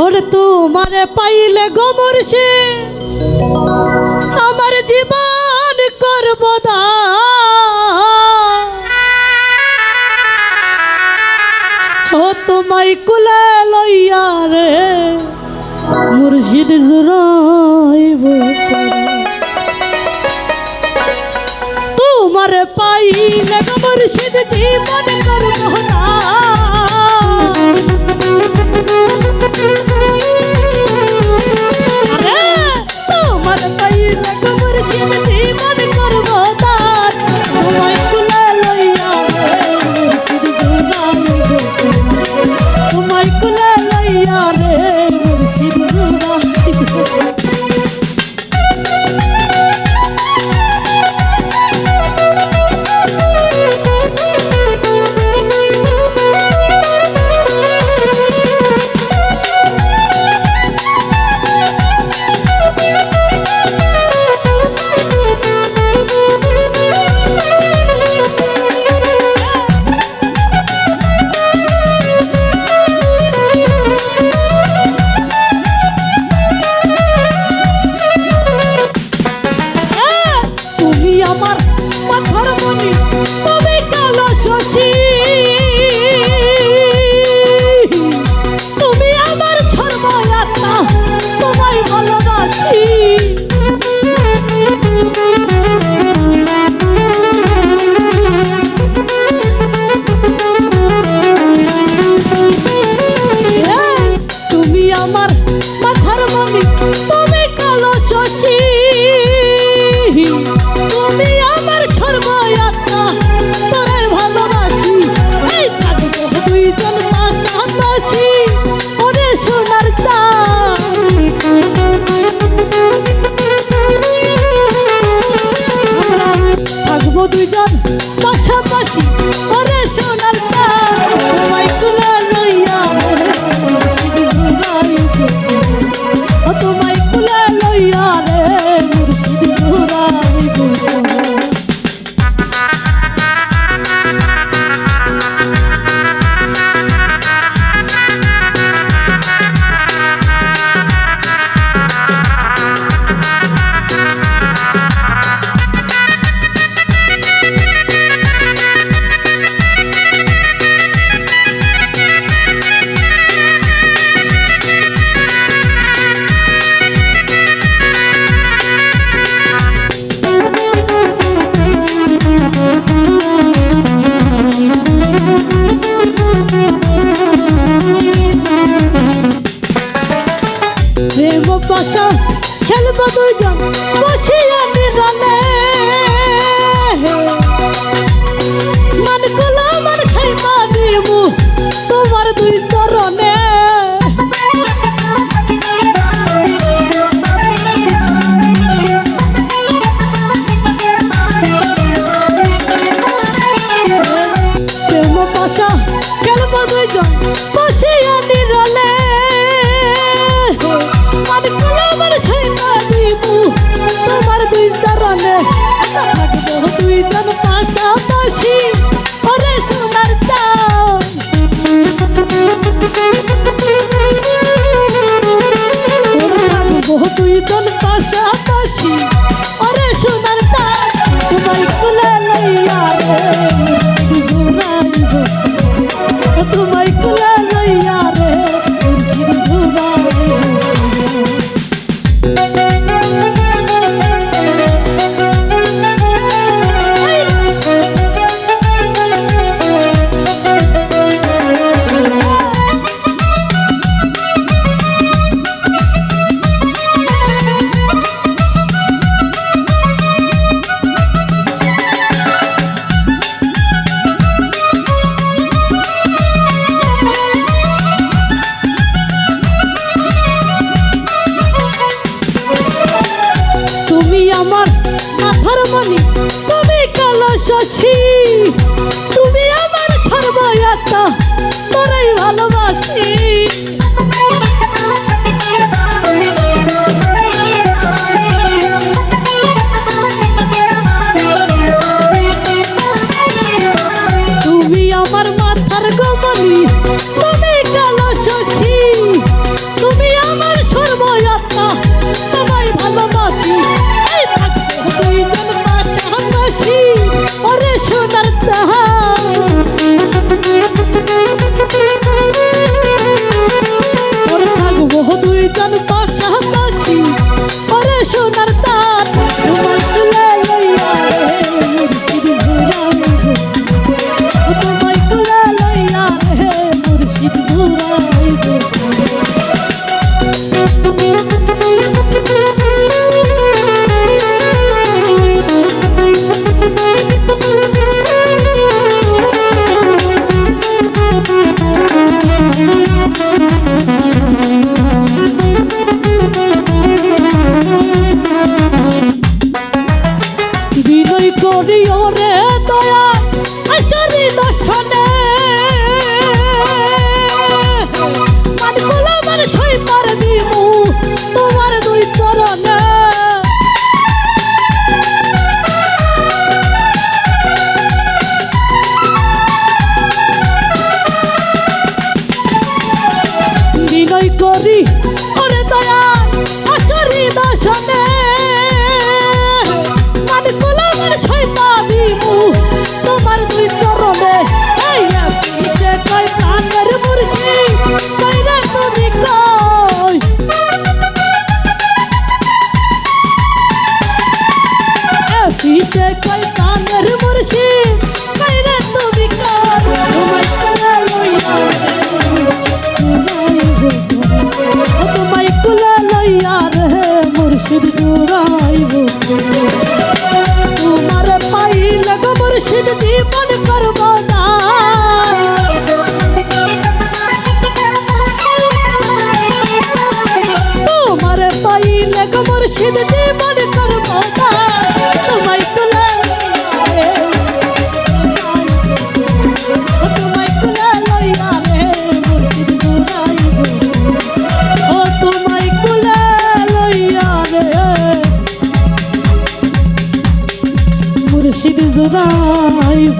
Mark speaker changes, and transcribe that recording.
Speaker 1: ওরে তোমারে পাইলে গো মুর্শিদ আমার জীবন করব দান। ও তোমায় কুলে লইয়া রে মুর্শিদ জুড়াইব তোমারে পাইলে গো মুর্শিদ জীবন করব দান। তোমার পাইলে গো মুর্শিদ জীবন করব দান। তোমায় কুলে লইয়া রে মুর্শিদ জুড়াইব তোমায় কুলে লইয়া রে মুর্শিদ জুড়াইব। আমার মাথার মনি তুমি কালো শশী, তুমি আমার সর্বয়াত্মা তোমায় ভালোবাসি। তুমি আমার মাথার মনি তুমি কালো শশী, তুমি আমার সর্বয়াত্মা তোরে ভালোবাসি। এই থাকবো দুইজন পাশাপাশি ওরে সোনার চাঁদ, আমরা থাকবো দুইজন পাশাপাশি ওরে সোনার চাঁদ। তোমায় কুলে লইয়া ও তোমায় কুলে লইয়া রে মুর্শিদ জুড়াইব। প্রেম পাশা খেলবো দুজন বসিয়া নিরালে, মান কলা মান খাইবা দিমু তোমার দুই চরণে। প্রেম পাশা খেলবো দুজন বসিয়া নিরালে, তোমার দুই চরণে থাকবো দুইজন পাশাপাশি ওরে সোনার চাঁদ। থাকবো দুইজন পাশাপাশি ওরে সোনার চাঁদ। তোমায় কুলে লইয়া রে জুড়াইব, তোমায় কুলে লইয়া রে জুড়াইব। আমার মাথার মনি তুমি কালো শশী, তুমি আমার সর্বয়াত্মা তোরাই ভালোবাসি। তুমি আমার মাথার গমনি তুমি কালো শশী, তুমি জয় করি ওরে দয়া আসরি দশনে মান কুলার সইতা দিমু তোমার দুই চরণে এই আসিছে কই প্রাণের মুর্শিদ কইরা তুমি কই আসিছে কই প্রাণের মুর্শিদ কইরা তুমি কই তোমায় কুলা লইয়া তোমায় কুলা লইয়া রে মুর্শিদ জুড়াইব তোমার পাইলে গো মুর্শিদ জীবন করব না তোমার পাইলে গো মুর্শিদ জীবন করব না তোমায় কুলা তোমায় কুলা লইয়া রে মুর্শিদ জুড়াইব ও তোমায় কুলা লইয়া রে মুর্শিদ জুড়াইব